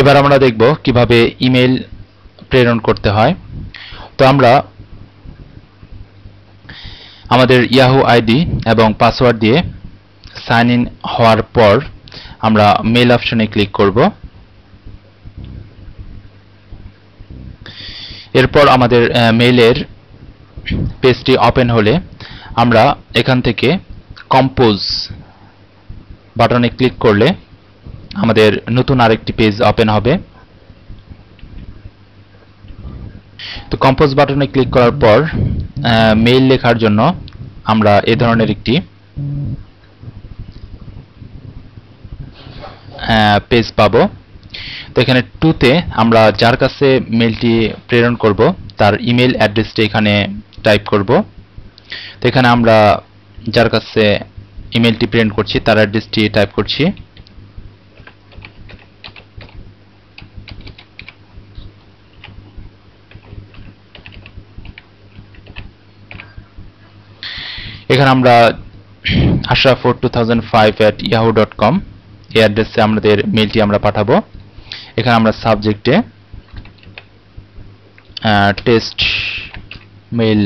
এবার আমরা দেখব কিভাবে ইমেল প্রেরণ করতে হয়। তো আমরা আমাদের ইয়াহু আইডি এবং পাসওয়ার্ড দিয়ে সাইন ইন হওয়ার পর আমরা মেল অপশনে ক্লিক করব। এরপর আমাদের মেইলের পেজটি ওপেন হলে আমরা এখান থেকে কম্পোজ বাটনে ক্লিক করলে আমাদের নতুন আরেকটি পেজ ওপেন হবে। তো কম্পোজ বাটনে ক্লিক করার পর মেইল লেখার জন্য আমরা এই ধরনের একটি পেজ পাবো। তো এখানে টুতে আমরা যার কাছে মেইলটি প্রেরণ করব তার ইমেল অ্যাড্রেসটি এখানে টাইপ করব। তো এখানে আমরা যার কাছে ইমেলটি প্রেরণ করছি তার অ্যাড্রেসটি টাইপ করছি। এখানে আমরা ashraf2005@yahoo.com এই অ্যাড্রেসে আমাদের মেইলটি আমরা পাঠাবো। এখানে আমরা সাবজেক্টে টেস্ট মেইল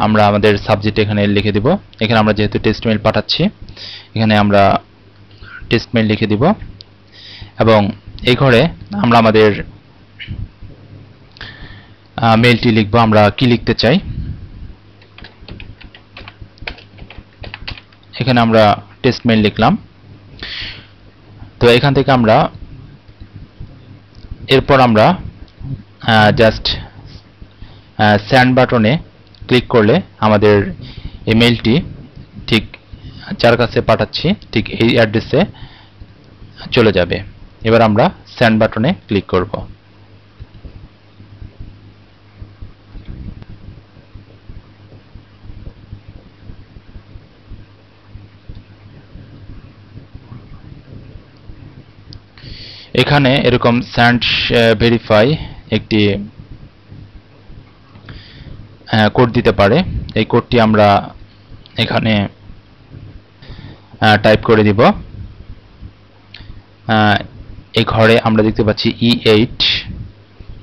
আমরা আমাদের সাবজেক্ট এখানে লিখে দিব। এখানে আমরা যেহেতু টেস্ট মেইল পাঠাচ্ছি এখানে আমরা টেস্ট মেইল লিখে দিব এবং এই ঘরে আমরা আমাদের মেইলটি লিখব। আমরা কি লিখতে চাই এখানে আমরা টেস্ট মেইল লিখলাম। তো এখান থেকে আমরা এরপর আমরা জাস্ট সেন্ড বাটনে ক্লিক করলে আমাদের ইমেলটি ঠিক যার কাছে পাঠাচ্ছি ঠিক এই অ্যাড্রেসে চলে যাবে। এবার আমরা সেন্ড বাটনে ক্লিক করব। এখানে এরকম সেন্ড ভেরিফাই একটি কোড দিতে পারে। এই কোডটি আমরা এখানে টাইপ করে দিব। এই ঘরে আমরা দেখতে পাচ্ছি E8,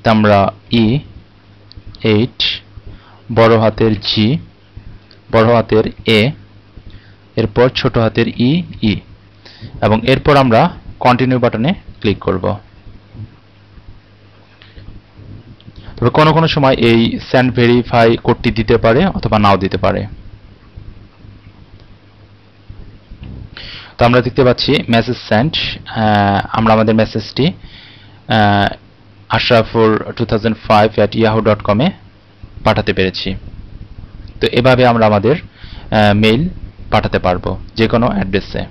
তা আমরা E8 বড় হাতের G বড় হাতের A এরপর ছোট হাতের E এবং এরপর আমরা কন্টিনিউ বাটনে ক্লিক করব। তবে কোনো কোনো সময় এই সেন্ড ভেরিফাই কোডটি দিতে পারে অথবা নাও দিতে পারে। তো আমরা দেখতে পাচ্ছি মেসেজ সেন্ড। আমরা আমাদের মেসেজটি ashraf2005@yahoo.com এ পাঠাতে পেরেছি। তো এভাবে আমরা আমাদের মেইল পাঠাতে পারবো যে কোনো অ্যাড্রেসে।